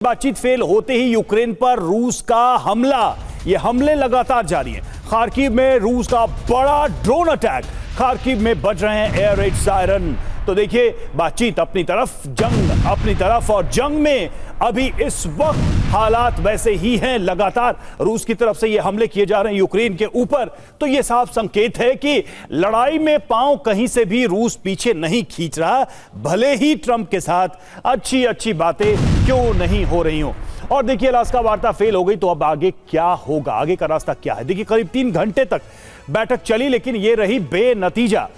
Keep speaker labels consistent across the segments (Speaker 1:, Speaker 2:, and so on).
Speaker 1: बातचीत फेल होते ही यूक्रेन पर रूस का हमला, ये हमले लगातार जारी हैं। खार्किव में रूस का बड़ा ड्रोन अटैक, खार्किव में बज रहे हैं एयर रेड सायरन। तो देखिए, बातचीत अपनी तरफ, जंग अपनी तरफ, और जंग में अभी इस वक्त हालात वैसे ही हैं। लगातार रूस की तरफ से ये हमले किए जा रहे हैं यूक्रेन के ऊपर। तो ये साफ संकेत है कि लड़ाई में पांव कहीं से भी रूस पीछे नहीं खींच रहा, भले ही ट्रंप के साथ अच्छी अच्छी बातें क्यों नहीं हो रही हो। और देखिए, अलास्का वार्ता फेल हो गई तो अब आगे क्या होगा, आगे का रास्ता क्या है। देखिए, करीब 3 घंटे तक बैठक चली, लेकिन यह रही बेनतीजा।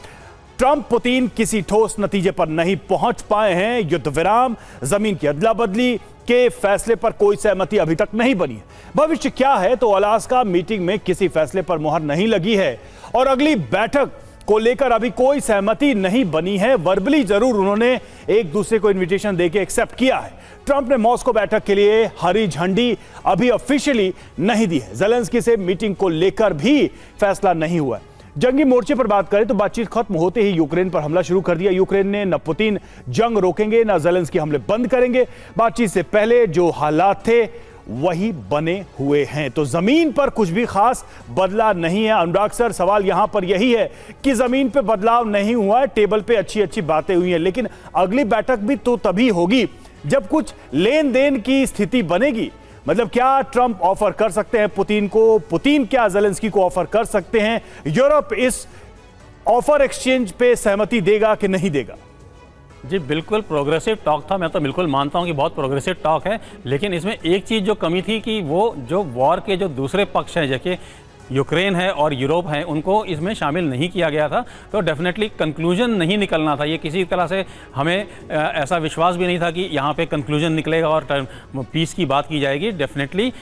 Speaker 1: ट्रंप पुतिन किसी ठोस नतीजे पर नहीं पहुंच पाए हैं। युद्ध विराम, जमीन की अदला बदली के फैसले पर कोई सहमति अभी तक नहीं बनी है। भविष्य क्या है, तो अलास्का मीटिंग में किसी फैसले पर मुहर नहीं लगी है और अगली बैठक को लेकर अभी कोई सहमति नहीं बनी है। वर्बली जरूर उन्होंने एक दूसरे को इनविटेशन देके एक्सेप्ट किया है। ट्रंप ने मॉस्को बैठक के लिए हरी झंडी अभी ऑफिशियली नहीं दी है। ज़ेलेंस्की से मीटिंग को लेकर भी फैसला नहीं हुआ है। जंगी मोर्चे पर बात करें तो बातचीत खत्म होते ही यूक्रेन पर हमला शुरू कर दिया। यूक्रेन ने न पुतिन जंग रोकेंगे न ज़ेलेंस्की हमले बंद करेंगे। बातचीत से पहले जो हालात थे वही बने हुए हैं, तो जमीन पर कुछ भी खास बदला नहीं है। अनुराग सर, सवाल यहां पर यही है कि जमीन पे बदलाव नहीं हुआ है, टेबल पे अच्छी अच्छी बातें हुई हैं, लेकिन अगली बैठक भी तो तभी होगी जब कुछ लेन देन की स्थिति बनेगी। मतलब क्या ट्रंप ऑफर कर सकते हैं पुतिन को, पुतिन क्या ज़ेलेंस्की को ऑफर कर सकते हैं, यूरोप इस ऑफर एक्सचेंज पे सहमति देगा कि नहीं देगा?
Speaker 2: जी बिल्कुल प्रोग्रेसिव टॉक था। मैं तो बिल्कुल मानता हूं कि बहुत प्रोग्रेसिव टॉक है, लेकिन इसमें एक चीज़ जो कमी थी कि वो जो वॉर के जो दूसरे पक्ष हैं, जैसे यूक्रेन है और यूरोप है, उनको इसमें शामिल नहीं किया गया था। तो डेफिनेटली कंक्लूजन नहीं निकलना था। ये किसी तरह से हमें ऐसा विश्वास भी नहीं था कि यहाँ पे कंक्लूजन निकलेगा और पीस की बात की जाएगी। Definitely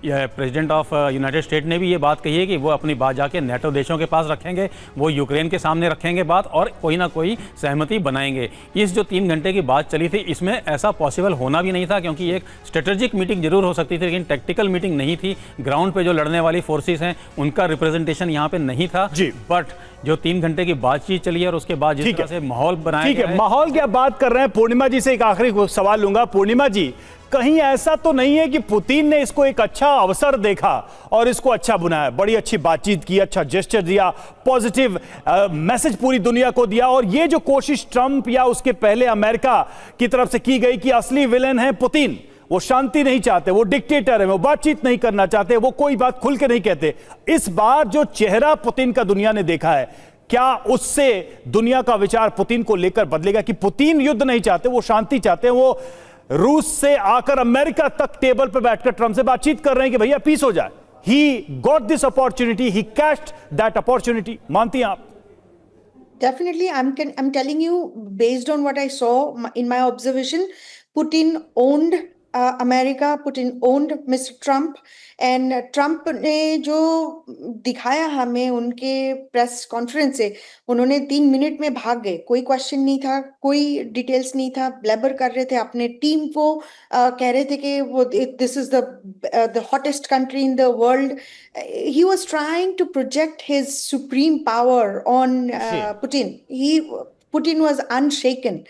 Speaker 2: president of United state ने भी ये बात कही है कि वो अपनी बात जाके नेटो देशों के पास रखेंगे, वो यूक्रेन के सामने रखेंगे बात और कोई ना कोई सहमति बनाएंगे। इस जो 3 घंटे की बात चली थी, इसमें ऐसा पॉसिबल होना भी नहीं था, क्योंकि एक स्ट्रेटेजिक मीटिंग जरूर हो सकती थी, लेकिन टैक्टिकल मीटिंग नहीं थी। ग्राउंड पे जो लड़ने वाली फोर्सेस हैं उनका रिप्रेजेंटेशन यहाँ पे नहीं था। बट जो 3 घंटे की बातचीत चली है और उसके बाद जिस तरह से माहौल बनाया गया है।
Speaker 1: माहौल की बात कर रहे हैं, पूर्णिमा जी से एक आखिरी सवाल लूंगा। पूर्णिमा जी, कहीं ऐसा तो नहीं है कि पुतिन ने इसको एक अच्छा अवसर देखा और इसको अच्छा बनाया, बड़ी अच्छी बातचीत की, अच्छा जेस्चर दिया, पॉजिटिव मैसेज पूरी दुनिया को दिया, और ये जो कोशिश ट्रंप या उसके पहले अमेरिका की तरफ से की गई कि असली विलेन है पुतिन, वो शांति नहीं चाहते, वो डिक्टेटर है, वो बातचीत नहीं करना चाहते, वो कोई बात खुल के नहीं कहते, इस बार जो चेहरा पुतिन का दुनिया ने देखा है, क्या उससे दुनिया का विचार पुतिन को लेकर बदलेगा कि पुतिन युद्ध नहीं चाहते, वो शांति चाहते हैं, वो रूस से आकर अमेरिका तक टेबल पर बैठकर ट्रंप से बातचीत कर रहे हैं कि भैया पीस हो जाए? He got this opportunity, he caught that opportunity. मानती हैं आप?
Speaker 3: Definitely, I'm telling you, based on what I saw in my observation, Putin owned America, Putin owned Mr. Trump, and Trump ने जो दिखाया हमें उनके प्रेस कॉन्फ्रेंस से, उन्होंने 3 मिनट में भाग गए। कोई क्वेश्चन नहीं था, कोई डिटेल्स नहीं था, ब्लैबर कर रहे थे, अपने टीम को कह रहे थे कि वो this is the hottest country in the world. He was trying to project his supreme power on Putin. Putin was unshaken.